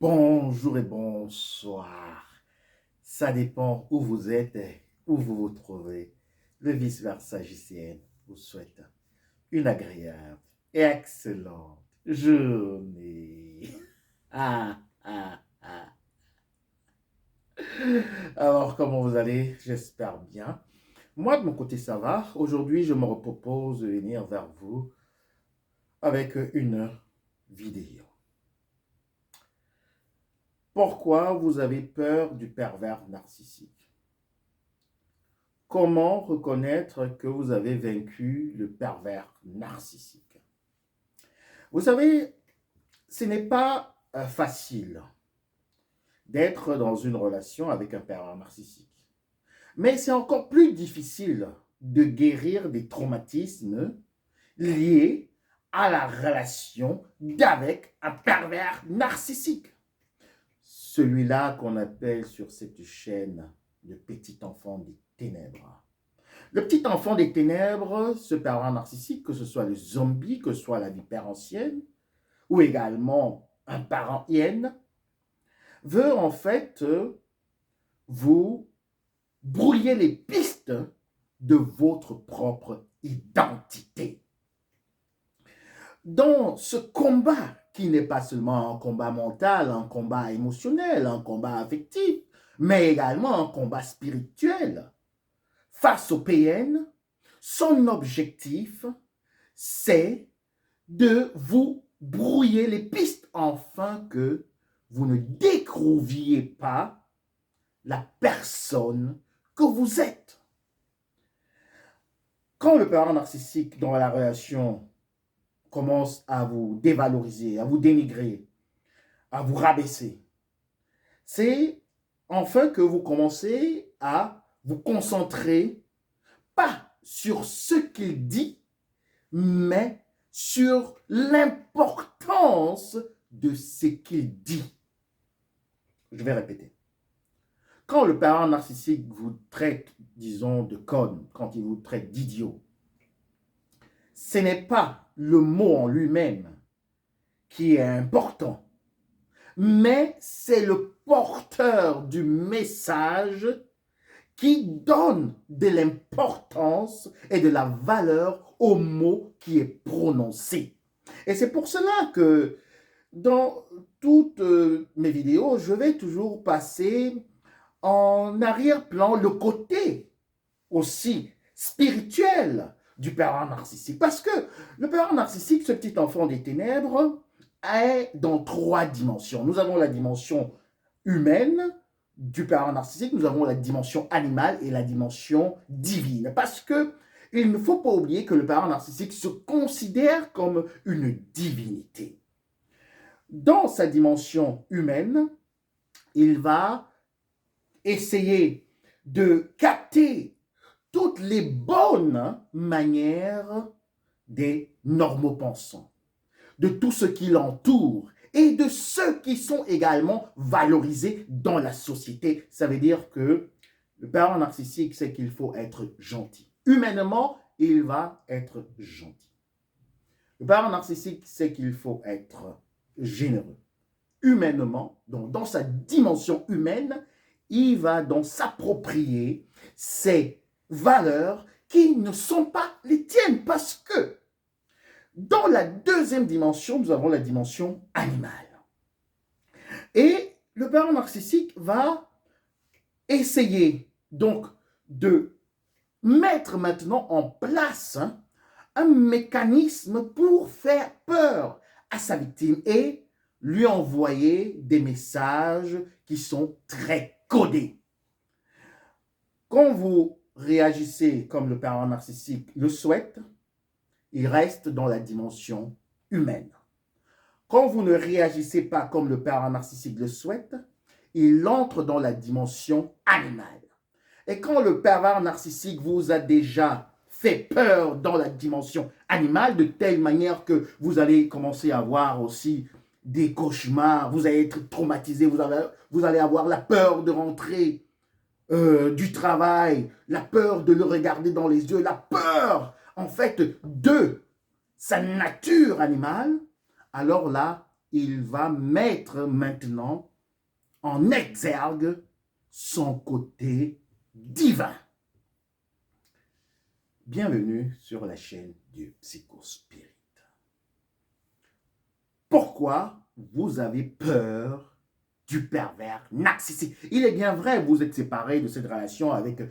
Bonjour et bonsoir. Ça dépend où vous êtes et où vous vous trouvez. Le vice-versa JCN vous souhaite une agréable et excellente journée. Ah, ah, ah. Alors, comment vous allez? J'espère bien. Moi, de mon côté, ça va. Aujourd'hui, je me propose de venir vers vous avec une vidéo. Pourquoi vous avez peur du pervers narcissique? Comment reconnaître que vous avez vaincu le pervers narcissique? Vous savez, ce n'est pas facile d'être dans une relation avec un pervers narcissique. Mais c'est encore plus difficile de guérir des traumatismes liés à la relation d'avec un pervers narcissique. Celui-là qu'on appelle sur cette chaîne le petit enfant des ténèbres. Le petit enfant des ténèbres, ce pervers narcissique, que ce soit le zombie, que ce soit la vipère ancienne, ou également un parent hyène, veut en fait vous brouiller les pistes de votre propre identité. Dans ce combat, qui n'est pas seulement un combat mental, un combat émotionnel, un combat affectif, mais également un combat spirituel, face au PN, son objectif, c'est de vous brouiller les pistes afin que vous ne découvriez pas la personne que vous êtes. Quand le parent narcissique dans la relation commence à vous dévaloriser, à vous dénigrer, à vous rabaisser, c'est enfin que vous commencez à vous concentrer pas sur ce qu'il dit, mais sur l'importance de ce qu'il dit. Je vais répéter. Quand le parent narcissique vous traite, disons, de conne, quand il vous traite d'idiot, ce n'est pas le mot en lui-même qui est important, mais c'est le porteur du message qui donne de l'importance et de la valeur au mot qui est prononcé. Et c'est pour cela que dans toutes mes vidéos, je vais toujours passer en arrière-plan le côté aussi spirituel du pervers narcissique. Parce que le pervers narcissique, ce petit enfant des ténèbres, est dans trois dimensions. Nous avons la dimension humaine du pervers narcissique, nous avons la dimension animale et la dimension divine. Parce que il ne faut pas oublier que le pervers narcissique se considère comme une divinité. Dans sa dimension humaine, il va essayer de capter toutes les bonnes manières des normaux pensants, de tout ce qui l'entoure et de ceux qui sont également valorisés dans la société. Ça veut dire que le pervers narcissique, c'est qu'il faut être gentil. Humainement, il va être gentil. Le pervers narcissique, c'est qu'il faut être généreux. Humainement, donc dans sa dimension humaine, il va donc s'approprier ces valeurs qui ne sont pas les tiennes parce que dans la deuxième dimension, nous avons la dimension animale. Et le pervers narcissique va essayer donc de mettre maintenant en place un mécanisme pour faire peur à sa victime et lui envoyer des messages qui sont très codés. Quand vous réagissez comme le pervers narcissique le souhaite, il reste dans la dimension humaine. Quand vous ne réagissez pas comme le pervers narcissique le souhaite, il entre dans la dimension animale. Et quand le pervers narcissique vous a déjà fait peur dans la dimension animale, de telle manière que vous allez commencer à avoir aussi des cauchemars, vous allez être traumatisé, vous allez avoir la peur de rentrer du travail, la peur de le regarder dans les yeux, la peur en fait de sa nature animale, alors là, il va mettre maintenant en exergue son côté divin. Bienvenue sur la chaîne du Psychospirit. Pourquoi vous avez peur du pervers narcissique? Il est bien vrai, vous êtes séparés de cette relation avec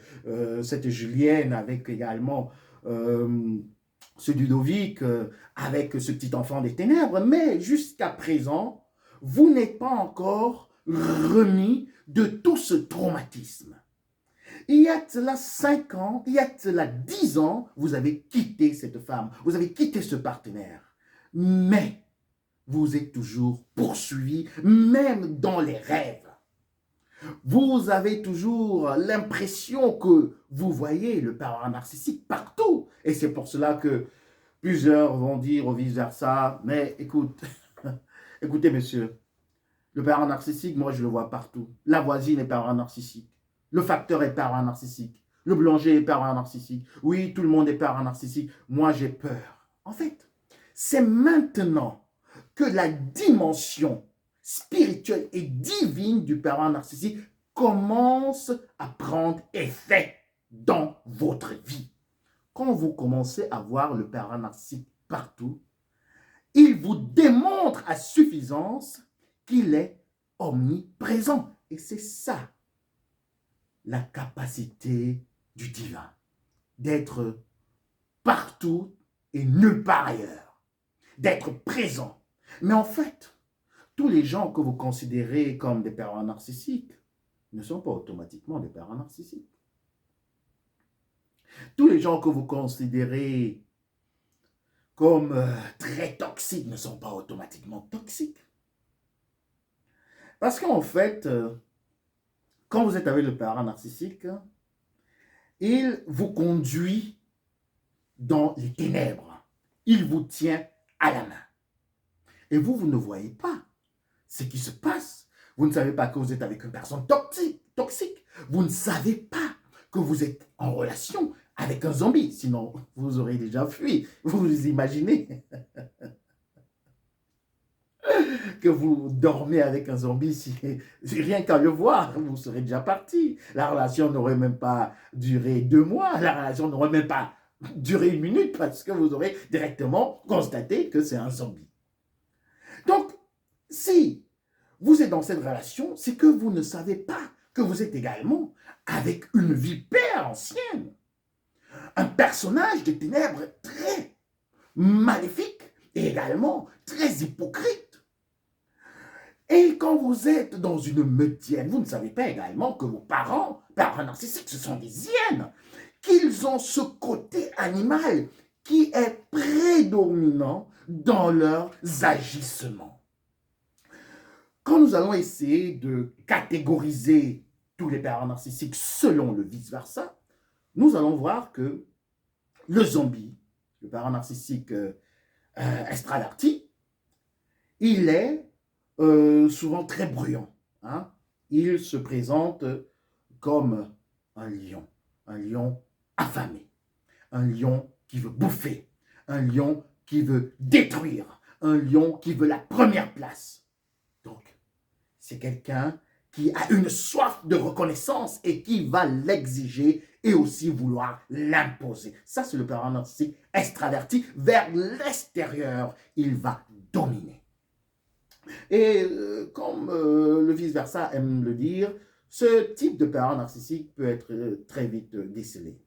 cette Julienne, avec également ce Ludovic, avec ce petit enfant des ténèbres, mais jusqu'à présent, vous n'êtes pas encore remis de tout ce traumatisme. Il y a cela 5 ans, il y a cela 10 ans, vous avez quitté cette femme, vous avez quitté ce partenaire. Mais vous êtes toujours poursuivi, même dans les rêves. Vous avez toujours l'impression que vous voyez le pervers narcissique partout. Et c'est pour cela que plusieurs vont dire au vice-versa, mais écoutez monsieur, le pervers narcissique, moi je le vois partout. La voisine est pervers narcissique. Le facteur est pervers narcissique. Le boulanger est pervers narcissique. Oui, tout le monde est pervers narcissique. Moi j'ai peur. En fait, c'est maintenant que la dimension spirituelle et divine du pervers narcissique commence à prendre effet dans votre vie. Quand vous commencez à voir le pervers narcissique partout, il vous démontre à suffisance qu'il est omniprésent. Et c'est ça, la capacité du divin, d'être partout et nulle part ailleurs, d'être présent. Mais en fait, tous les gens que vous considérez comme des pervers narcissiques ne sont pas automatiquement des pervers narcissiques. Tous les gens que vous considérez comme très toxiques ne sont pas automatiquement toxiques. Parce qu'en fait, quand vous êtes avec le pervers narcissique, il vous conduit dans les ténèbres. Il vous tient à la main. Et vous ne voyez pas ce qui se passe. Vous ne savez pas que vous êtes avec une personne toxique. Vous ne savez pas que vous êtes en relation avec un zombie. Sinon, vous aurez déjà fui. Vous imaginez que vous dormez avec un zombie, si rien qu'à le voir, vous serez déjà parti. La relation n'aurait même pas duré 2 mois. La relation n'aurait même pas duré 1 minute parce que vous aurez directement constaté que c'est un zombie. Donc, si vous êtes dans cette relation, c'est que vous ne savez pas que vous êtes également avec une vipère ancienne. Un personnage de ténèbres très maléfique et également très hypocrite. Et quand vous êtes dans une meutière, vous ne savez pas également que vos parents, pervers narcissiques, ce sont des hyènes, qu'ils ont ce côté animal qui est prédominant dans leurs agissements. Quand nous allons essayer de catégoriser tous les pervers narcissiques selon le vice-versa, nous allons voir que le zombie, le pervers narcissique extraverti, il est souvent très bruyant. Hein? Il se présente comme un lion affamé, un lion qui veut bouffer, un lion qui veut détruire, un lion qui veut la première place. Donc, c'est quelqu'un qui a une soif de reconnaissance et qui va l'exiger et aussi vouloir l'imposer. Ça, c'est le pervers narcissique extraverti. Vers l'extérieur, il va dominer. Et comme le vice-versa aime le dire, ce type de pervers narcissique peut être très vite décelé.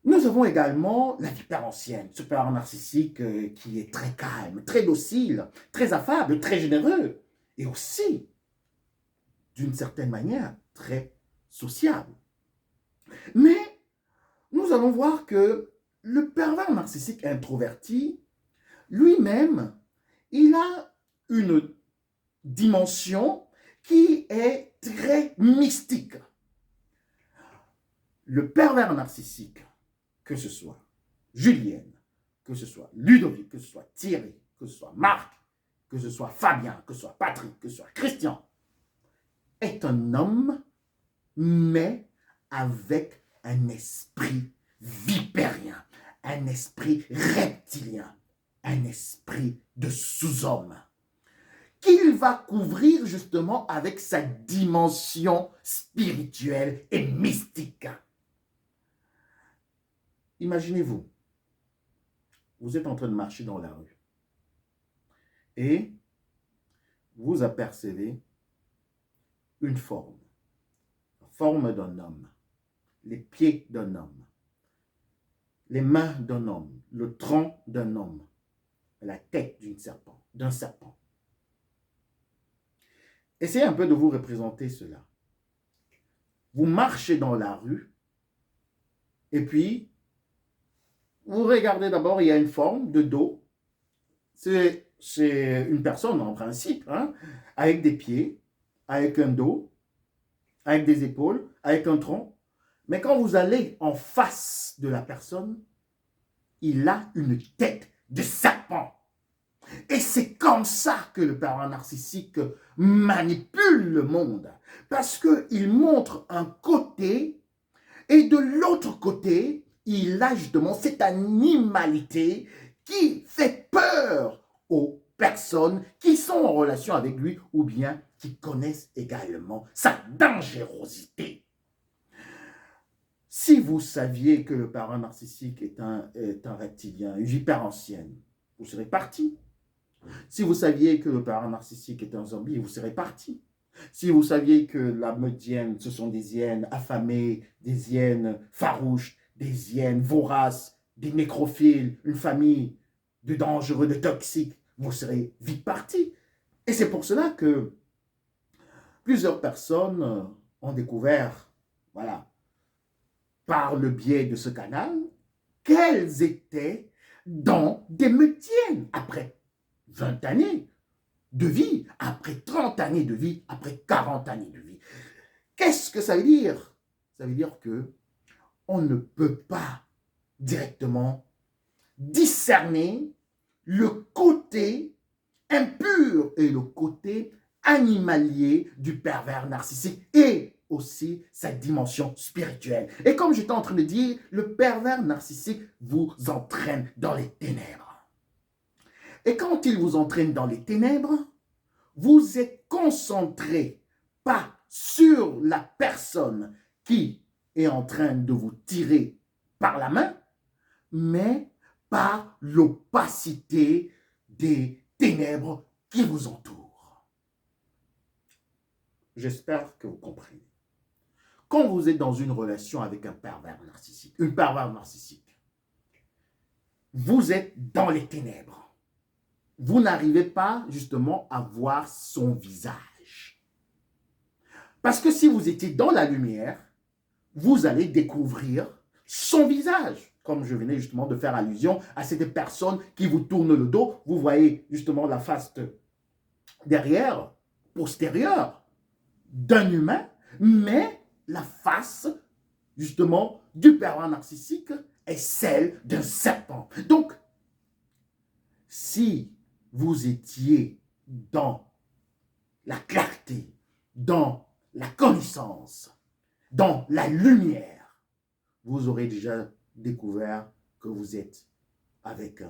Nous avons également la vipère ancienne, ce pervers narcissique qui est très calme, très docile, très affable, très généreux et aussi, d'une certaine manière, très sociable. Mais nous allons voir que le pervers narcissique introverti, lui-même, il a une dimension qui est très mystique. Le pervers narcissique, que ce soit Julienne, que ce soit Ludovic, que ce soit Thierry, que ce soit Marc, que ce soit Fabien, que ce soit Patrick, que ce soit Christian, est un homme, mais avec un esprit vipérien, un esprit reptilien, un esprit de sous-homme. qu'il va couvrir justement avec sa dimension spirituelle et mystique. Imaginez-vous, vous êtes en train de marcher dans la rue et vous apercevez une forme, la forme d'un homme, les pieds d'un homme, les mains d'un homme, le tronc d'un homme, la tête d'un serpent. Essayez un peu de vous représenter cela. Vous marchez dans la rue et puis vous regardez d'abord, il y a une forme de dos. C'est une personne en principe, hein, avec des pieds, avec un dos, avec des épaules, avec un tronc. Mais quand vous allez en face de la personne, il a une tête de serpent. Et c'est comme ça que le pervers narcissique manipule le monde. Parce qu'il montre un côté et de l'autre côté, il a justement cette animalité qui fait peur aux personnes qui sont en relation avec lui ou bien qui connaissent également sa dangerosité. Si vous saviez que le pervers narcissique est un reptilien, une vipère ancienne, vous serez parti. Si vous saviez que le pervers narcissique est un zombie, vous serez parti. Si vous saviez que la meute hyène, ce sont des hyènes affamées, des hyènes farouches, des hyènes voraces, des nécrophiles, une famille de dangereux, de toxiques, vous serez vite parti. Et c'est pour cela que plusieurs personnes ont découvert, voilà, par le biais de ce canal, qu'elles étaient dans des meutes hyènes après 20 années de vie, après 30 années de vie, après 40 années de vie. Qu'est-ce que ça veut dire? Ça veut dire que on ne peut pas directement discerner le côté impur et le côté animalier du pervers narcissique et aussi sa dimension spirituelle. Et comme j'étais en train de dire, le pervers narcissique vous entraîne dans les ténèbres. Et quand il vous entraîne dans les ténèbres, vous êtes concentré pas sur la personne qui est en train de vous tirer par la main, mais par l'opacité des ténèbres qui vous entourent. J'espère que vous comprenez. Quand vous êtes dans une relation avec un pervers narcissique, une pervers narcissique, vous êtes dans les ténèbres. Vous n'arrivez pas justement à voir son visage. Parce que si vous étiez dans la lumière, vous allez découvrir son visage. Comme je venais justement de faire allusion à cette personne qui vous tourne le dos, vous voyez justement la face derrière, postérieure d'un humain, mais la face justement du pervers narcissique est celle d'un serpent. Donc, si vous étiez dans la clarté, dans la connaissance, dans la lumière, vous aurez déjà découvert que vous êtes avec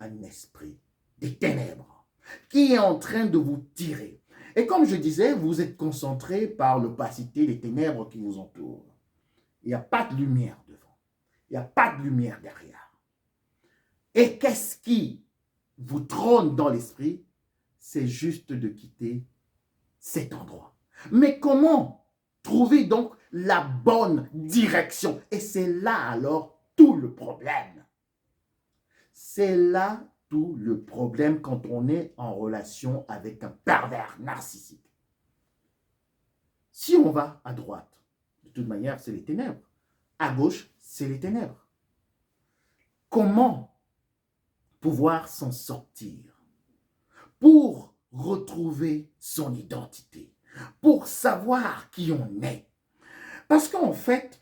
un esprit des ténèbres qui est en train de vous tirer. Et comme je disais, vous êtes concentré par l'opacité des ténèbres qui vous entourent. Il n'y a pas de lumière devant. Il n'y a pas de lumière derrière. Et qu'est-ce qui vous trône dans l'esprit? C'est juste de quitter cet endroit. Mais comment trouver donc la bonne direction? Et c'est là alors tout le problème. C'est là tout le problème quand on est en relation avec un pervers narcissique. Si on va à droite, de toute manière, c'est les ténèbres. À gauche, c'est les ténèbres. Comment pouvoir s'en sortir pour retrouver son identité, pour savoir qui on est? Parce qu'en fait,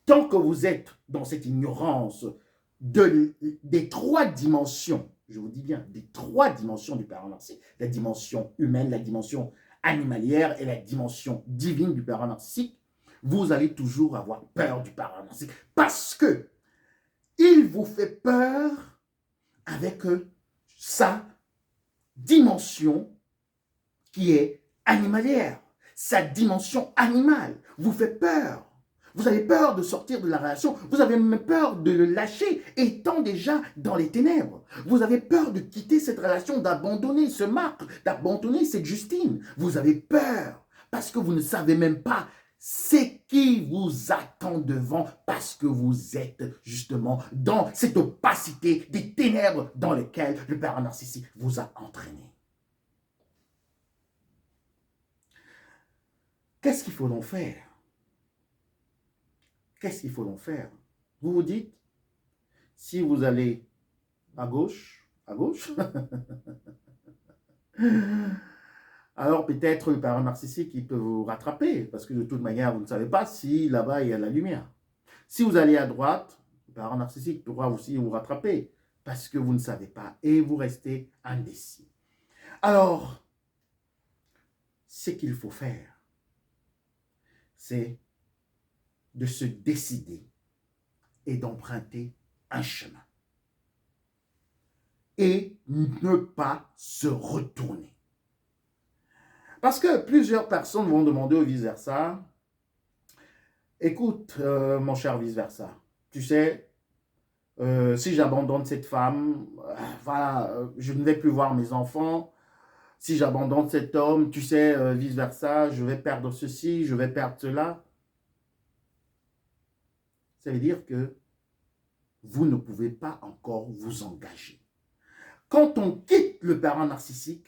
tant que vous êtes dans cette ignorance des trois dimensions, je vous dis bien, des trois dimensions du pervers narcissique, la dimension humaine, la dimension animalière et la dimension divine du pervers narcissique, vous allez toujours avoir peur du pervers narcissique parce que il vous fait peur avec sa dimension qui est animalière. Sa dimension animale vous fait peur. Vous avez peur de sortir de la relation. Vous avez même peur de le lâcher, étant déjà dans les ténèbres. Vous avez peur de quitter cette relation, d'abandonner ce Marc, d'abandonner cette Justine. Vous avez peur parce que vous ne savez même pas ce qui vous attend devant, parce que vous êtes justement dans cette opacité des ténèbres dans lesquelles le père narcissique vous a entraîné. Qu'est-ce qu'il faut donc faire? Qu'est-ce qu'il faut donc faire? Vous vous dites, si vous allez à gauche, alors peut-être le parent narcissique il peut vous rattraper, parce que de toute manière, vous ne savez pas si là-bas il y a la lumière. Si vous allez à droite, le parent narcissique pourra aussi vous rattraper, parce que vous ne savez pas, et vous restez indécis. Alors, ce qu'il faut faire, c'est de se décider et d'emprunter un chemin. Et ne pas se retourner. Parce que plusieurs personnes vont demander au vice-versa, écoute, mon cher vice-versa, tu sais, si j'abandonne cette femme, voilà, je ne vais plus voir mes enfants. Si j'abandonne cet homme, tu sais, vice-versa, je vais perdre ceci, je vais perdre cela. Ça veut dire que vous ne pouvez pas encore vous engager. Quand on quitte le parent narcissique,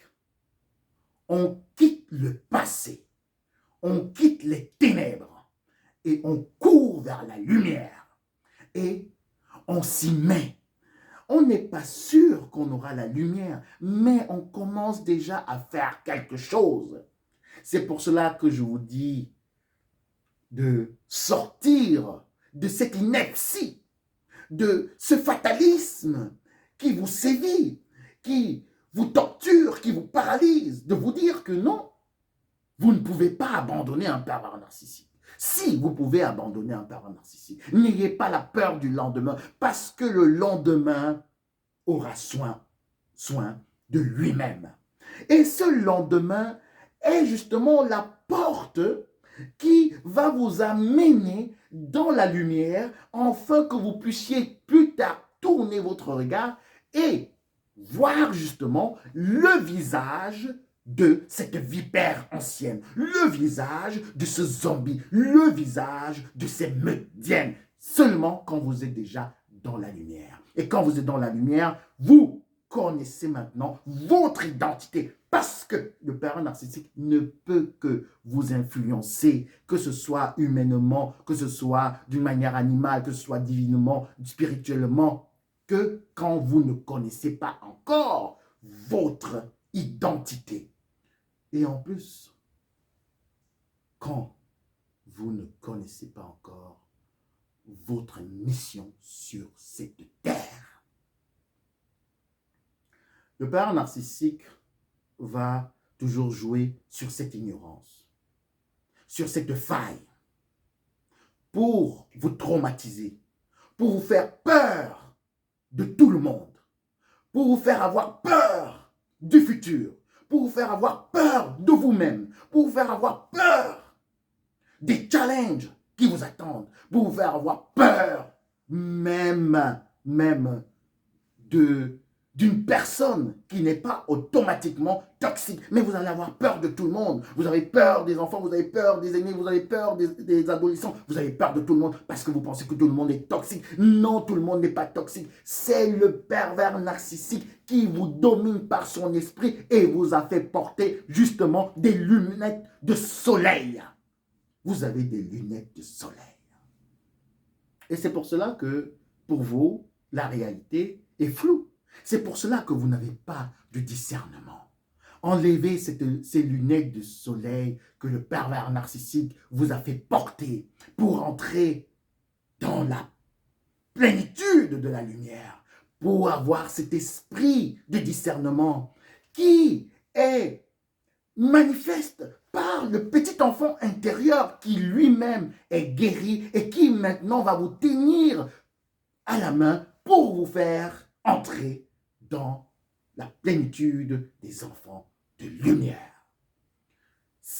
on quitte le passé, on quitte les ténèbres et on court vers la lumière et on s'y met. On n'est pas sûr qu'on aura la lumière, mais on commence déjà à faire quelque chose. C'est pour cela que je vous dis de sortir de cette ineptie, de ce fatalisme qui vous sévit, qui vous torture, qui vous paralyse, de vous dire que non, vous ne pouvez pas abandonner un pervers narcissique. Si vous pouvez abandonner un pervers narcissique, n'ayez pas la peur du lendemain, parce que le lendemain aura soin de lui-même. Et ce lendemain est justement la porte qui va vous amener dans la lumière, afin que vous puissiez plus tard tourner votre regard et voir justement le visage de cette vipère ancienne, le visage de ce zombie, le visage de ces médiennes, seulement quand vous êtes déjà dans la lumière. Et quand vous êtes dans la lumière, vous connaissez maintenant votre identité, parce que le parent narcissique ne peut que vous influencer, que ce soit humainement, que ce soit d'une manière animale, que ce soit divinement, spirituellement, que quand vous ne connaissez pas encore votre identité. Et en plus, quand vous ne connaissez pas encore votre mission sur cette terre. Le parent narcissique va toujours jouer sur cette ignorance, sur cette faille, pour vous traumatiser, pour vous faire peur de tout le monde, pour vous faire avoir peur du futur, pour vous faire avoir peur de vous-même, pour vous faire avoir peur des challenges qui vous attendent, pour vous faire avoir peur même d'une personne qui n'est pas automatiquement toxique. Mais vous allez avoir peur de tout le monde. Vous avez peur des enfants, vous avez peur des aînés, vous avez peur des adolescents, vous avez peur de tout le monde parce que vous pensez que tout le monde est toxique. Non, tout le monde n'est pas toxique. C'est le pervers narcissique qui vous domine par son esprit et vous a fait porter justement des lunettes de soleil. Vous avez des lunettes de soleil. Et c'est pour cela que, pour vous, la réalité est floue. C'est pour cela que vous n'avez pas de discernement. Enlevez ces lunettes de soleil que le pervers narcissique vous a fait porter pour entrer dans la plénitude de la lumière, pour avoir cet esprit de discernement qui est manifeste par le petit enfant intérieur qui lui-même est guéri et qui maintenant va vous tenir à la main pour vous faire entrer dans la plénitude des enfants de lumière.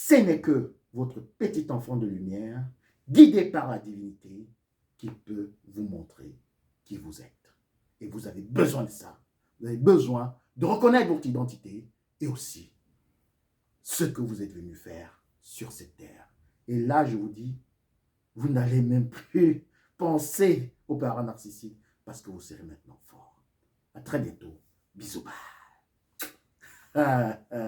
ce n'est que votre petit enfant de lumière, guidé par la divinité, qui peut vous montrer qui vous êtes. Et vous avez besoin de ça. Vous avez besoin de reconnaître votre identité et aussi ce que vous êtes venu faire sur cette terre. Et là, je vous dis, vous n'allez même plus penser aux parents narcissiques parce que vous serez maintenant fort. À très bientôt. Bisous.